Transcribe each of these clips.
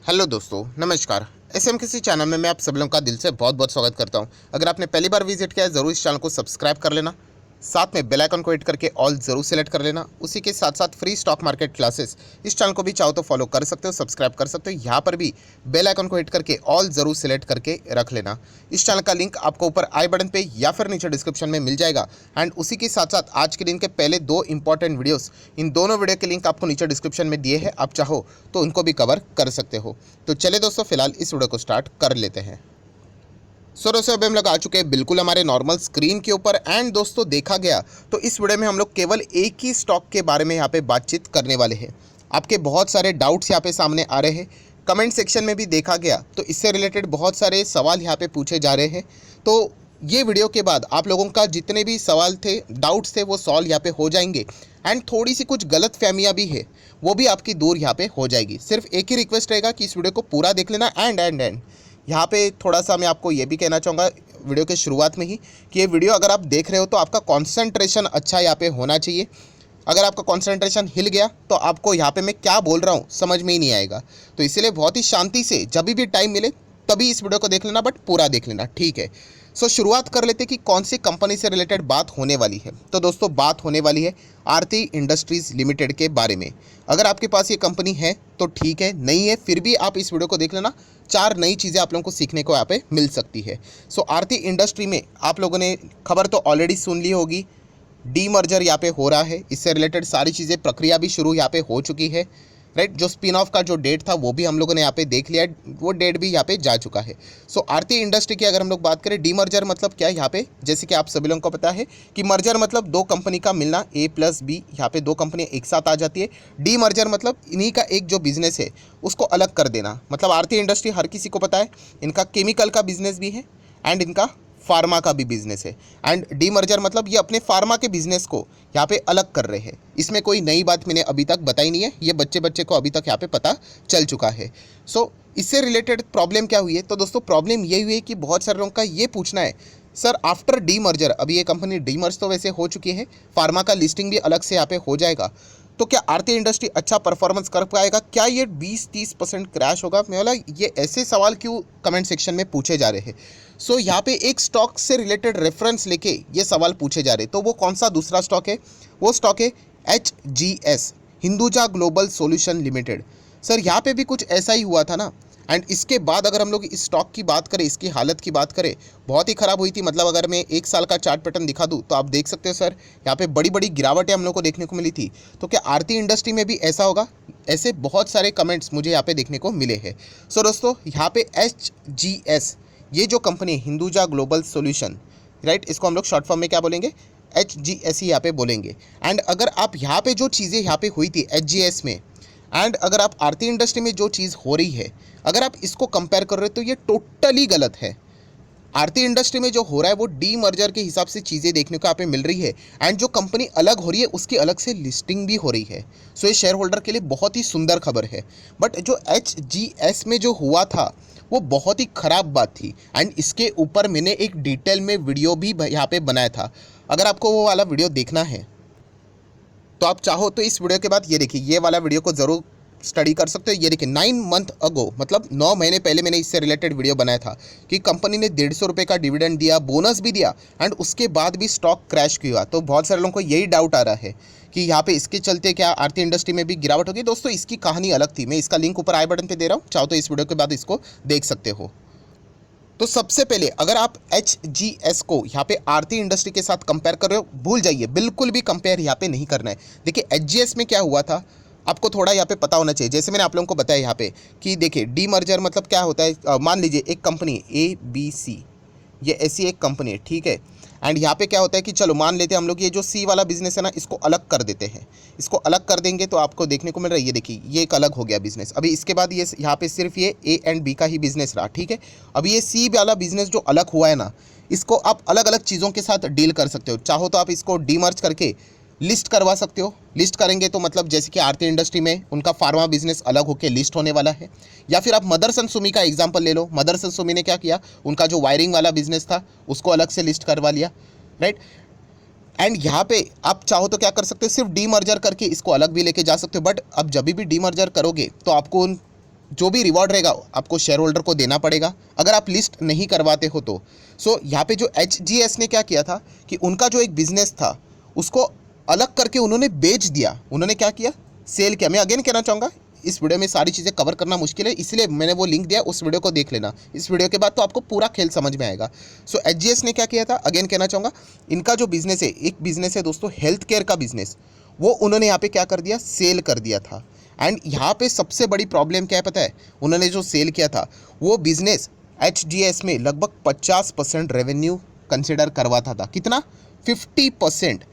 Hello दोस्तों, नमस्कार। SM किसी चैनल में मैं आप सब लोगों का दिल से बहुत बहुत स्वागत करता हूं। अगर आपने पहली बार विजिट किया है ज़रूर इस चैनल को सब्सक्राइब कर लेना, साथ में बेल आइकन को हिट करके ऑल ज़रूर सेलेक्ट कर लेना। उसी के साथ साथ फ्री स्टॉक मार्केट क्लासेस इस चैनल को भी चाहो तो फॉलो कर सकते हो, सब्सक्राइब कर सकते हो। यहाँ पर भी बेल आइकन को हिट करके ऑल ज़रूर सेलेक्ट करके रख लेना। इस चैनल का लिंक आपको ऊपर आई बटन पे या फिर नीचे डिस्क्रिप्शन में मिल जाएगा। एंड उसी के साथ साथ आज के दिन के पहले दो इंपॉर्टेंट वीडियोस, इन दोनों वीडियो के लिंक आपको नीचे डिस्क्रिप्शन में दिए हैं, आप चाहो तो उनको भी कवर कर सकते हो। तो चले दोस्तों, फिलहाल इस वीडियो को स्टार्ट कर लेते हैं। सो दोस्तों, अभी हम लोग आ चुके हैं बिल्कुल हमारे नॉर्मल स्क्रीन के ऊपर। एंड दोस्तों, देखा गया तो इस वीडियो में हम लोग केवल एक ही स्टॉक के बारे में यहाँ पे बातचीत करने वाले हैं। आपके बहुत सारे डाउट्स यहाँ पे सामने आ रहे हैं, कमेंट सेक्शन में भी देखा गया तो इससे रिलेटेड बहुत सारे सवाल यहाँ पे पूछे जा रहे हैं। तो ये वीडियो के बाद आप लोगों का जितने भी सवाल थे, डाउट्स थे, वो सॉल्व यहाँ पे हो जाएंगे। एंड थोड़ी सी कुछ गलत फहमियाँ भी है, वो भी आपकी दूर यहाँ पे हो जाएगी। सिर्फ एक ही रिक्वेस्ट रहेगा कि इस वीडियो को पूरा देख लेना। एंड यहाँ पे थोड़ा सा मैं आपको ये भी कहना चाहूँगा वीडियो के शुरुआत में ही कि ये वीडियो अगर आप देख रहे हो तो आपका कंसंट्रेशन अच्छा यहाँ पे होना चाहिए। अगर आपका कंसंट्रेशन हिल गया तो आपको यहाँ पे मैं क्या बोल रहा हूँ समझ में ही नहीं आएगा। तो इसीलिए बहुत ही शांति से जब भी टाइम मिले तभी इस वीडियो को देख लेना, बट पूरा देख लेना, ठीक है। सो शुरुआत कर लेते कि कौन सी कंपनी से रिलेटेड बात होने वाली है। तो दोस्तों, बात होने वाली है आरती इंडस्ट्रीज़ लिमिटेड के बारे में। अगर आपके पास ये कंपनी है तो ठीक है, नहीं है फिर भी आप इस वीडियो को देख लेना। चार नई चीज़ें आप लोगों को सीखने को यहाँ पे मिल सकती है। सो आरती इंडस्ट्री में आप लोगों ने खबर तो ऑलरेडी सुन ली होगी, डीमर्जर यहाँ पे हो रहा है। इससे रिलेटेड सारी चीज़ें, प्रक्रिया भी शुरू यहाँ पे हो चुकी है, राइट। जो स्पिन ऑफ का जो डेट था वो भी हम लोगों ने यहाँ पे देख लिया, वो डेट भी यहाँ पे जा चुका है। सो आरती इंडस्ट्री की अगर हम लोग बात करें, डीमर्जर मतलब क्या है यहाँ पे, जैसे कि आप सभी लोगों को पता है कि मर्जर मतलब दो कंपनी का मिलना, ए प्लस बी, यहाँ पे दो कंपनियाँ एक साथ आ जाती है। डीमर्जर मतलब इन्हीं का एक जो बिजनेस है उसको अलग कर देना। मतलब आरती इंडस्ट्री हर किसी को पता है, इनका केमिकल का बिजनेस भी है एंड इनका फार्मा का भी बिजनेस है। एंड डीमर्जर मतलब ये अपने फार्मा के बिजनेस को यहाँ पे अलग कर रहे हैं। इसमें कोई नई बात मैंने अभी तक बताई नहीं है, ये बच्चे को अभी तक यहाँ पे पता चल चुका है। सो इससे रिलेटेड प्रॉब्लम क्या हुई है, तो दोस्तों प्रॉब्लम ये हुई है कि बहुत सारे लोगों का ये पूछना है, सर आफ्टर डीमर्जर, अभी ये कंपनी डीमर्ज तो वैसे हो चुकी है, फार्मा का लिस्टिंग भी अलग से यहाँ पे हो जाएगा, तो क्या आरती इंडस्ट्री अच्छा परफॉर्मेंस कर पाएगा, क्या ये 20-30% क्रैश होगा? मैं बोला ये ऐसे सवाल क्यों कमेंट सेक्शन में पूछे जा रहे हैं। सो यहाँ पे एक स्टॉक से रिलेटेड रेफरेंस लेके ये सवाल पूछे जा रहे हैं। तो वो कौन सा दूसरा स्टॉक है? वो स्टॉक है HGS, Hinduja global solution limited. Sir यहाँ पे भी कुछ ऐसा ही हुआ था ना। एंड इसके बाद अगर हम लोग इस स्टॉक की बात करें, इसकी हालत की बात करें, बहुत ही ख़राब हुई थी। मतलब अगर मैं एक साल का चार्ट पैटर्न दिखा दूँ तो आप देख सकते हो सर, यहाँ पे बड़ी बड़ी गिरावटें हम लोग को देखने को मिली थी। तो क्या आरती इंडस्ट्री में भी ऐसा होगा? ऐसे बहुत सारे कमेंट्स मुझे यहाँ पे देखने को मिले हैं। सो दोस्तों, यहाँ पे HGS, ये जो कंपनी है हिंदुजा ग्लोबल सॉल्यूशन, राइट, इसको हम लोग शॉर्ट फॉर्म में क्या बोलेंगे? HGS ही यहाँ पे बोलेंगे। एंड अगर आप यहाँ पे जो चीज़ें यहाँ पे हुई थी HGS में, एंड अगर आप आरती इंडस्ट्री में जो चीज़ हो रही है, अगर आप इसको कंपेयर कर रहे हो तो ये टोटली गलत है। आरती इंडस्ट्री में जो हो रहा है वो डीमर्जर के हिसाब से चीज़ें देखने को यहाँ पे मिल रही है। एंड जो कंपनी अलग हो रही है उसकी अलग से लिस्टिंग भी हो रही है। सो ये शेयर होल्डर के लिए बहुत ही सुंदर खबर है। बट जो HGS में जो हुआ था वो बहुत ही ख़राब बात थी। एंड इसके ऊपर मैंने एक डिटेल में वीडियो भी यहाँ पे बनाया था। अगर आपको वो वाला वीडियो देखना है तो आप चाहो तो इस वीडियो के बाद ये देखिए, ये वाला वीडियो को ज़रूर स्टडी कर सकते हो। ये देखिए 9 मंथ अगो, मतलब 9 महीने पहले मैंने इससे रिलेटेड वीडियो बनाया था कि कंपनी ने 150 रुपये का डिविडेंड दिया, बोनस भी दिया, एंड उसके बाद भी स्टॉक क्रैश किया। तो बहुत सारे लोगों को यही डाउट आ रहा है कि यहाँ पे इसके चलते क्या आरती इंडस्ट्री में भी गिरावट होगी। दोस्तों इसकी कहानी अलग थी, मैं इसका लिंक ऊपर आई बटन पर दे रहा हूँ, चाहो तो इस वीडियो के बाद इसको देख सकते हो। तो सबसे पहले अगर आप HGS को यहाँ पे आरती इंडस्ट्री के साथ कंपेयर कर रहे हो, भूल जाइए, बिल्कुल भी कंपेयर यहाँ पे नहीं करना है। देखिए HGS में क्या हुआ था आपको थोड़ा यहाँ पे पता होना चाहिए। जैसे मैंने आप लोगों को बताया यहाँ पे कि देखिए डीमर्जर मतलब क्या होता है। मान लीजिए एक कंपनी ABC, ये ऐसी एक कंपनी है, ठीक है। एंड यहाँ पे क्या होता है कि चलो मान लेते हैं हम लोग ये जो C वाला बिजनेस है ना, इसको अलग कर देते हैं। इसको अलग कर देंगे तो आपको देखने को मिल रहा है, ये देखिए ये एक अलग हो गया बिजनेस। अभी इसके बाद ये यहाँ पे सिर्फ ये A एंड B का ही बिजनेस रहा, ठीक है। अभी ये C वाला बिजनेस जो अलग हुआ है ना, इसको आप अलग अलग चीज़ों के साथ डील कर सकते हो। चाहो तो आप इसको डीमर्ज करके लिस्ट करवा सकते हो। लिस्ट करेंगे तो मतलब जैसे कि आरती इंडस्ट्री में उनका फार्मा बिजनेस अलग होकर लिस्ट होने वाला है। या फिर आप मदरसन सुमी का एग्जांपल ले लो। मदरसन सुमी ने क्या किया, उनका जो वायरिंग वाला बिजनेस था उसको अलग से लिस्ट करवा लिया, राइट। एंड यहाँ पे आप चाहो तो क्या कर सकते हो, सिर्फ डीमर्जर करके इसको अलग भी लेके जा सकते हो। बट अब जब भी डीमर्जर करोगे तो आपको उन जो भी रिवॉर्ड रहेगा आपको शेयर होल्डर को देना पड़ेगा अगर आप लिस्ट नहीं करवाते हो तो। सो यहाँ पे जो HGS ने क्या किया था कि उनका जो एक बिजनेस था उसको अलग करके उन्होंने बेच दिया। उन्होंने क्या किया, सेल किया। मैं अगेन कहना चाहूँगा इस वीडियो में सारी चीज़ें कवर करना मुश्किल है, इसलिए मैंने वो लिंक दिया, उस वीडियो को देख लेना इस वीडियो के बाद, तो आपको पूरा खेल समझ में आएगा। सो HGS ने क्या किया था, अगेन कहना चाहूँगा, इनका जो बिजनेस है, एक बिजनेस है दोस्तों हेल्थ केयर का बिजनेस, वो उन्होंने यहाँ पे क्या कर दिया, सेल कर दिया था। एंड यहाँ पे सबसे बड़ी प्रॉब्लम क्या है पता है, उन्होंने जो सेल किया था वो बिजनेस HGS में लगभग 50% रेवेन्यू कंसिडर करवाता था। कितना, 50%।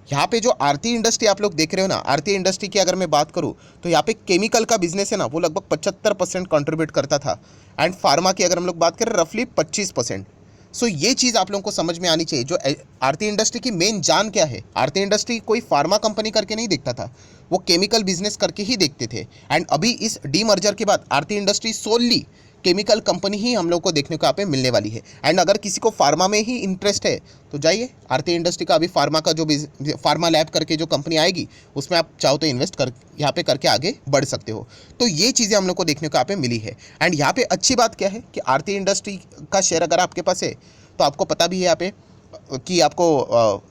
यहाँ पे जो आरती इंडस्ट्री आप लोग देख रहे हो ना, आरती इंडस्ट्री की अगर मैं बात करूँ तो यहाँ पे केमिकल का बिजनेस है ना, वो लगभग 75% कंट्रीब्यूट करता था। एंड फार्मा की अगर हम लोग बात करें रफली 25%। सो ये चीज़ आप लोगों को समझ में आनी चाहिए। जो आरती इंडस्ट्री की मेन जान क्या है, आरती इंडस्ट्री कोई फार्मा कंपनी करके नहीं देखता था, वो केमिकल बिजनेस करके ही देखते थे। एंड अभी इस डीमर्जर के बाद आरती इंडस्ट्री सोनली केमिकल कंपनी ही हम लोग को देखने को यहाँ पे मिलने वाली है। एंड अगर किसी को फार्मा में ही इंटरेस्ट है तो जाइए, आरती इंडस्ट्री का अभी फार्मा का जो फार्मा लैब करके जो कंपनी आएगी उसमें आप चाहो तो इन्वेस्ट कर यहाँ पे करके आगे बढ़ सकते हो। तो ये चीज़ें हम लोग को देखने को यहाँ पे मिली है। एंड यहाँ पे अच्छी बात क्या है कि आरती इंडस्ट्री का शेयर अगर आपके पास है तो आपको पता भी है यहाँ पे कि आपको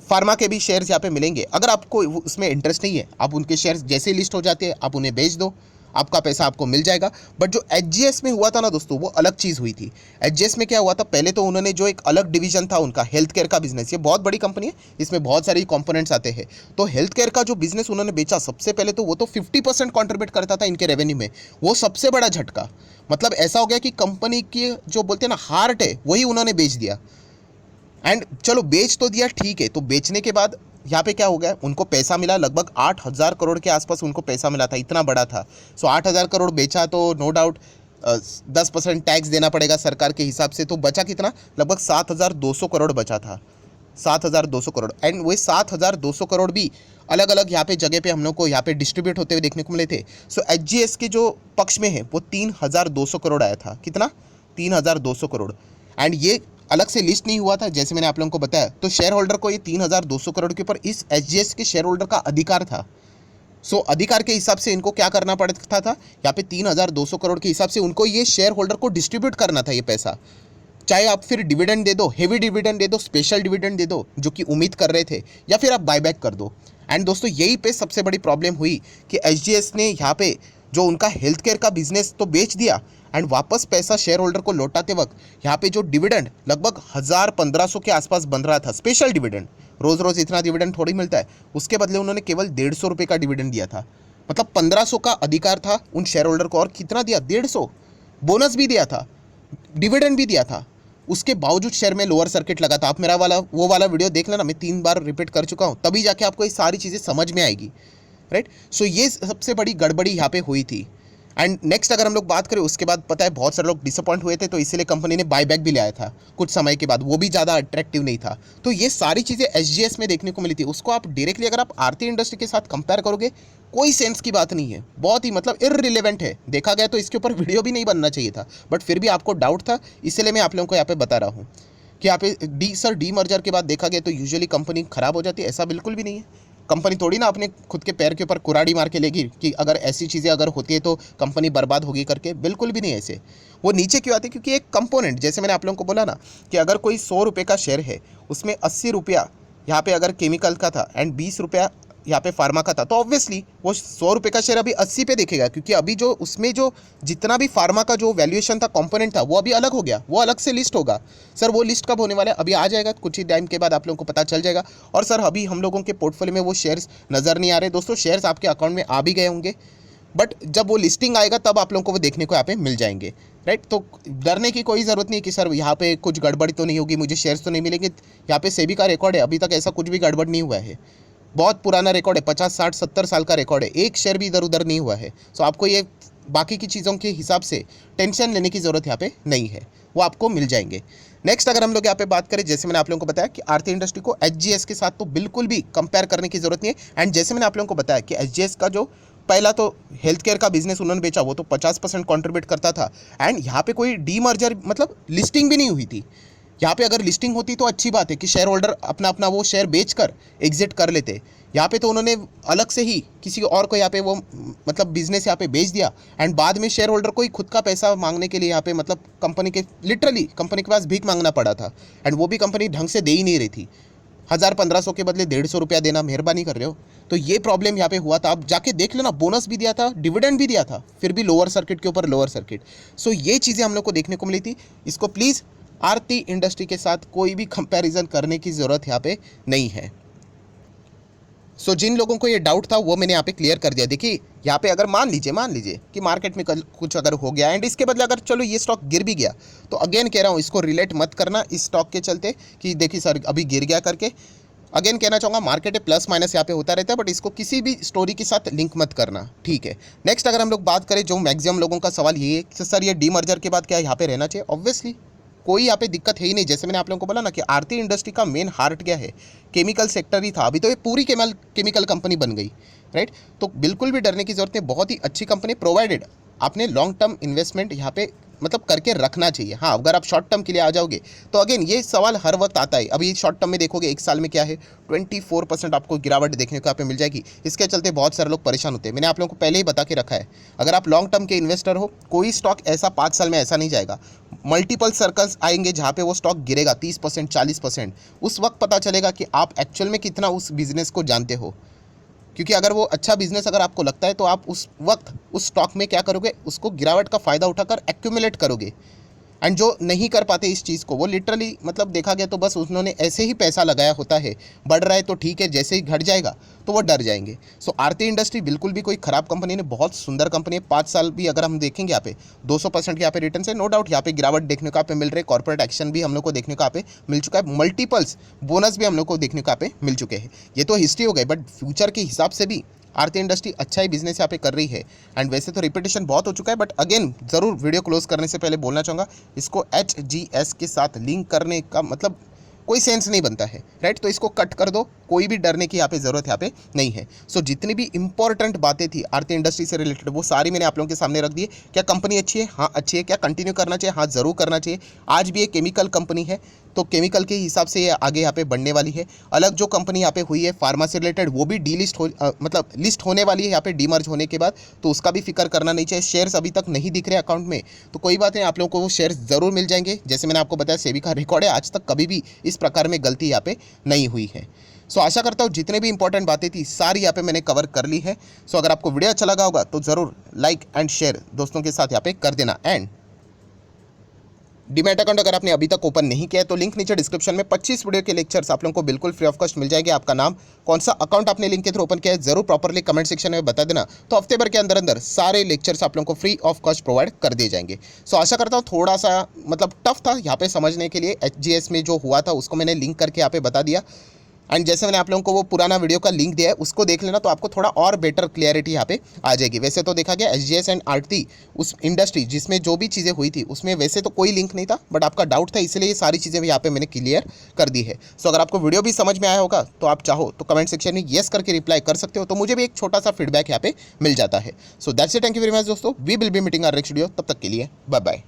फार्मा के भी शेयर्स यहाँ पे मिलेंगे। अगर आपको उसमें इंटरेस्ट नहीं है, आप उनके शेयर्स जैसे ही लिस्ट हो जाते हैं आप उन्हें बेच दो, आपका पैसा आपको मिल जाएगा। बट जो HGS में हुआ था ना दोस्तों, वो अलग चीज़ हुई थी। HGS में क्या हुआ था, पहले तो उन्होंने जो एक अलग डिवीजन था उनका हेल्थ केयर का बिजनेस, ये बहुत बड़ी कंपनी है, इसमें बहुत सारी कंपोनेंट्स आते हैं। तो हेल्थ केयर का जो बिजनेस उन्होंने बेचा सबसे पहले, तो वो तो 50% कॉन्ट्रीब्यूट करता था इनके रेवेन्यू में। वो सबसे बड़ा झटका, मतलब ऐसा हो गया कि कंपनी की जो बोलते हैं ना हार्ट है, वही उन्होंने बेच दिया। एंड चलो बेच तो दिया, ठीक है, तो बेचने के बाद यहाँ पे क्या हो गया, उनको पैसा मिला लगभग 8,000 करोड़ के आसपास उनको पैसा मिला था, इतना बड़ा था। सो 8,000 करोड़ बेचा तो नो डाउट 10% टैक्स देना पड़ेगा सरकार के हिसाब से, तो बचा कितना, लगभग 7,200 करोड़ बचा था, 7,200 करोड़। एंड वही 7,200 करोड़ भी अलग अलग यहाँ पे जगह पे हम लोग को यहाँ पे डिस्ट्रीब्यूट होते हुए देखने को मिले थे। सो HGS के जो पक्ष में है वो 3,200 करोड़ आया था। कितना, 3,200 करोड़। एंड ये अलग से लिस्ट नहीं हुआ था जैसे मैंने आप लोगों को बताया, तो शेयर होल्डर को ये 3,200 करोड़ के ऊपर इस HGS के शेयर होल्डर का अधिकार था। सो अधिकार के हिसाब से इनको क्या करना पड़ता था, यहाँ पे 3,200 करोड़ के हिसाब से उनको ये शेयर होल्डर को डिस्ट्रीब्यूट करना था ये पैसा। चाहे आप फिर डिविडेंड दे दो, हेवी डिविडेंड दे दो, स्पेशल डिविडेंड दे दो जो कि उम्मीद कर रहे थे, या फिर आप बायबैक कर दो। एंड दोस्तों यही पे सबसे बड़ी प्रॉब्लम हुई कि HGS ने यहाँ पे जो उनका हेल्थ केयर का बिजनेस तो बेच दिया, एंड वापस पैसा शेयर होल्डर को लौटाते वक्त यहाँ पे जो डिविडेंड लगभग 1,000-1,500 के आसपास बन रहा था, स्पेशल डिविडेंड, रोज़ रोज़ इतना डिविडेंड थोड़ी मिलता है, उसके बदले उन्होंने केवल 150 रुपये का डिविडेंड दिया था। मतलब 1,500 का अधिकार था उन शेयर होल्डर को, और कितना दिया, 150। बोनस भी दिया था, डिविडेंड भी दिया था, उसके बावजूद शेयर में लोअर सर्किट लगा था। आप मेरा वो वाला वीडियो देख लेना, मैं 3 बार रिपीट कर चुका हूँ, तभी जाके आपको ये सारी चीज़ें समझ में आएगी, राइट। सो ये सबसे बड़ी गड़बड़ी यहाँ पे हुई थी। एंड नेक्स्ट अगर हम लोग बात करें, उसके बाद पता है बहुत सारे लोग डिसअपॉइंट हुए थे, तो इसीलिए कंपनी ने बायबैक भी लाया था कुछ समय के बाद, वो भी ज़्यादा अट्रैक्टिव नहीं था। तो ये सारी चीज़ें HGS में देखने को मिली थी, उसको आप डायरेक्टली अगर आप आरती इंडस्ट्री के साथ कंपेयर करोगे, कोई सेंस की बात नहीं है, बहुत ही मतलब इररिलेवेंट है। देखा गया तो इसके ऊपर वीडियो भी नहीं बनना चाहिए था, बट फिर भी आपको डाउट था, इसलिए मैं आप लोगों को यहाँ पे बता रहा हूँ कि यहाँ पे डीमर्जर के बाद देखा गया तो यूजुअली कंपनी खराब हो जाती है, ऐसा बिल्कुल भी नहीं है। कंपनी थोड़ी ना अपने खुद के पैर के ऊपर कुराड़ी मार के लेगी कि अगर ऐसी चीज़ें अगर होती है तो कंपनी बर्बाद होगी करके, बिल्कुल भी नहीं ऐसे। वो नीचे क्यों आती है, क्योंकि एक कंपोनेंट, जैसे मैंने आप लोगों को बोला ना कि अगर कोई 100 रुपये का शेयर है, उसमें 80 रुपया यहाँ पे अगर केमिकल का था एंड 20 रुपया यहाँ पे फार्मा का था, तो ऑब्वियसली वो 100 रुपये का शेयर अभी 80 पे देखेगा, क्योंकि अभी जो उसमें जो जितना भी फार्मा का जो वैल्यूएशन था, कंपोनेंट था, वो अभी अलग हो गया, वो अलग से लिस्ट होगा। सर वो लिस्ट कब होने वाला है, अभी आ जाएगा, कुछ ही टाइम के बाद आप लोगों को पता चल जाएगा। और सर अभी हम लोगों के पोर्टफोलियो में वो शेयर्स नज़र नहीं आ रहे। दोस्तों शेयर्स आपके अकाउंट में आ भी गए होंगे, बट जब वो लिस्टिंग आएगा तब आप लोगों को वो देखने को यहाँ पे मिल जाएंगे, राइट। तो डरने की कोई ज़रूरत नहीं कि सर यहाँ पे कुछ गड़बड़ी तो नहीं होगी, मुझे शेयर्स तो नहीं मिलेंगे। यहाँ पे सेबी का रिकॉर्ड है, अभी तक ऐसा कुछ भी गड़बड़ नहीं हुआ है, बहुत पुराना रिकॉर्ड है, 50, 60, 70 साल का रिकॉर्ड है, एक शेयर भी इधर उधर नहीं हुआ है। सो आपको ये बाकी की चीज़ों के हिसाब से टेंशन लेने की ज़रूरत यहाँ पे नहीं है, वो आपको मिल जाएंगे। नेक्स्ट अगर हम लोग यहाँ पे बात करें, जैसे मैंने आप लोगों को बताया कि आरती इंडस्ट्री को HGS के साथ तो बिल्कुल भी कंपेयर करने की ज़रूरत नहीं है। एंड जैसे मैंने आप लोगों को बताया कि HGS का जो पहला तो हेल्थ केयर का बिजनेस उन्होंने बेचा, वो तो 50% कॉन्ट्रीब्यूट करता था। एंड यहाँ पे कोई डीमर्जर मतलब लिस्टिंग भी नहीं हुई थी, यहाँ पे अगर लिस्टिंग होती तो अच्छी बात है कि शेयर होल्डर अपना अपना वो शेयर बेचकर एग्जिट कर लेते। यहाँ पे तो उन्होंने अलग से ही किसी और को यहाँ पे वो मतलब बिजनेस यहाँ पे बेच दिया, एंड बाद में शेयर होल्डर को ही खुद का पैसा मांगने के लिए यहाँ पे मतलब कंपनी के लिटरली कंपनी के पास भीख मांगना पड़ा था, एंड वो भी कंपनी ढंग से दे ही नहीं रही थी। 1000-1500 के बदले 150 रुपया देना, मेहरबानी कर रहे हो। तो ये प्रॉब्लम यहाँ पे हुआ था। आप जाके देख लेना, बोनस भी दिया था, डिविडेंड भी दिया था, फिर भी लोअर सर्किट के ऊपर लोअर सर्किट। सो ये चीज़ें हम लोग को देखने को मिली थी। इसको प्लीज़ आरती इंडस्ट्री के साथ कोई भी कंपैरिजन करने की ज़रूरत यहाँ पे नहीं है। सो जिन लोगों को ये डाउट था वो मैंने यहाँ पे क्लियर कर दिया। देखिए यहाँ पे अगर मान लीजिए कि मार्केट में कल कुछ अगर हो गया एंड इसके बदले अगर चलो ये स्टॉक गिर भी गया, तो अगेन कह रहा हूँ इसको रिलेट मत करना इस स्टॉक के चलते कि देखिए सर अभी गिर गया करके। अगेन कहना चाहूँगा मार्केट है, प्लस माइनस यहाँ पे होता रहता है, बट इसको किसी भी स्टोरी के साथ लिंक मत करना, ठीक है। नेक्स्ट अगर हम लोग बात करें, जो मैक्सिमम लोगों का सवाल ये है कि सर ये डीमर्जर के बाद क्या यहाँ पे रहना चाहिए। ऑब्वियसली कोई यहाँ पे दिक्कत है ही नहीं। जैसे मैंने आप लोगों को बोला ना कि आरती इंडस्ट्री का मेन हार्ट क्या है, केमिकल सेक्टर ही था। अभी तो ये पूरी केमिकल कंपनी बन गई, राइट। तो बिल्कुल भी डरने की जरूरत नहीं, बहुत ही अच्छी कंपनी, प्रोवाइडेड आपने लॉन्ग टर्म इन्वेस्टमेंट यहाँ पे मतलब करके रखना चाहिए। हाँ, अगर आप शॉर्ट टर्म के लिए आ जाओगे तो अगेन ये सवाल हर वक्त आता है। अभी शॉर्ट टर्म में देखोगे एक साल में क्या है 24% आपको गिरावट देखने को यहाँ पे मिल जाएगी। इसके चलते बहुत सारे लोग परेशान होते हैं। मैंने आप लोगों को पहले ही बता के रखा है, अगर आप लॉन्ग टर्म के इन्वेस्टर हो, कोई स्टॉक ऐसा 5 साल में ऐसा नहीं जाएगा। मल्टीपल सर्कल्स आएंगे जहाँ पे वो स्टॉक गिरेगा 30%, 40%। उस वक्त पता चलेगा कि आप एक्चुअल में कितना उस बिजनेस को जानते हो। क्योंकि अगर वो अच्छा बिजनेस अगर आपको लगता है तो आप उस वक्त उस स्टॉक में क्या करोगे, उसको गिरावट का फ़ायदा उठाकर एक्यूमुलेट करोगे। एंड जो नहीं कर पाते इस चीज़ को, वो लिटरली मतलब देखा गया तो बस उन्होंने ऐसे ही पैसा लगाया होता है, बढ़ रहा है तो ठीक है, जैसे ही घट जाएगा तो वो डर जाएंगे। सो आरती इंडस्ट्री बिल्कुल भी कोई ख़राब कंपनी नहीं, बहुत सुंदर कंपनी है। 5 साल भी अगर हम देखेंगे यहाँ पे 200% के यहाँ पे रिटर्न है, नो डाउट यहाँ पे गिरावट देखने को यहाँ पे मिल रही है। कॉर्पोरेट एक्शन भी हम लोग को देखने को यहाँ पे मिल चुका है, मल्टीपल्स बोनस भी हम लोग को देखने को यहाँ पे मिल चुके हैं। ये तो हिस्ट्री हो गई, बट फ्यूचर के हिसाब से भी आरती इंडस्ट्री अच्छा ही बिजनेस यहाँ पे कर रही है। एंड वैसे तो रिपीटेशन बहुत हो चुका है, बट अगेन ज़रूर वीडियो क्लोज करने से पहले बोलना चाहूँगा, इसको HGS के साथ लिंक करने का मतलब कोई सेंस नहीं बनता है, राइट। तो इसको कट कर दो, कोई भी डरने की यहाँ पे ज़रूरत यहाँ पे नहीं है। सो जितनी भी इंपॉर्टेंट बातें थी आरती इंडस्ट्री से रिलेटेड वो सारी मैंने आप लोगों के सामने रख दी है। क्या कंपनी अच्छी है? हाँ अच्छी है। क्या कंटिन्यू करना चाहिए? हाँ ज़रूर करना चाहिए। आज भी एक केमिकल कंपनी है, तो केमिकल के हिसाब से ये आगे यहाँ पे बढ़ने वाली है। अलग जो कंपनी यहाँ पे हुई है फार्मा से रिलेटेड, वो भी डीलिस्ट हो मतलब लिस्ट होने वाली है यहाँ पे डीमर्ज होने के बाद, तो उसका भी फिक्र करना नहीं चाहिए। शेयर्स अभी तक नहीं दिख रहे अकाउंट में, तो कोई बात नहीं, आप लोगों को वो शेयर्स ज़रूर मिल जाएंगे। जैसे मैंने आपको बताया सेबी का रिकॉर्ड है, आज तक कभी भी इस प्रकार में गलती यहाँ पे नहीं हुई है। सो आशा करता हूँ जितने भी इंपॉर्टेंट बातें थी सारी यहाँ पे मैंने कवर कर ली है। सो अगर आपको वीडियो अच्छा लगा होगा तो ज़रूर लाइक एंड शेयर दोस्तों के साथ यहाँ पे कर देना। एंड डीमैट अकाउंट अगर आपने अभी तक ओपन नहीं किया है तो लिंक नीचे डिस्क्रिप्शन में 25 वीडियो के लेक्चर्स आप लोगों को बिल्कुल फ्री ऑफ कॉस्ट मिल जाएंगे। आपका नाम, कौन सा अकाउंट आपने लिंक के थ्रू ओपन किया है, जरूर प्रॉपर्ली कमेंट सेक्शन में बता देना। तो हफ्ते भर के अंदर अंदर सारे लेक्चर्स आप लोगों को फ्री ऑफ कॉस्ट प्रोवाइड कर दिए जाएंगे। सो आशा करता हूँ थोड़ा सा मतलब टफ था यहाँ पे समझने के लिए। HGS में जो हुआ था उसको मैंने लिंक करके यहाँ पे बता दिया। एंड जैसे मैंने आप लोगों को वो पुराना वीडियो का लिंक दिया है उसको देख लेना, तो आपको थोड़ा और बेटर क्लियरिटी यहाँ पे आ जाएगी। वैसे तो देखा गया HGS एंड आरती उस इंडस्ट्री जिसमें जो भी चीज़ें हुई थी उसमें वैसे तो कोई लिंक नहीं था, बट आपका डाउट था इसलिए ये सारी चीज़ें यहाँ पे मैंने क्लियर कर दी है। सो अगर आपको वीडियो भी समझ में आया होगा तो आप चाहो तो कमेंट सेक्शन में येस करके रिप्लाई कर सकते हो, तो मुझे भी एक छोटा सा फीडबैक यहाँ पे मिल जाता है। So that's it, thank you very much दोस्तों, we will be meeting our next video. तब तक के लिए बाय बाय।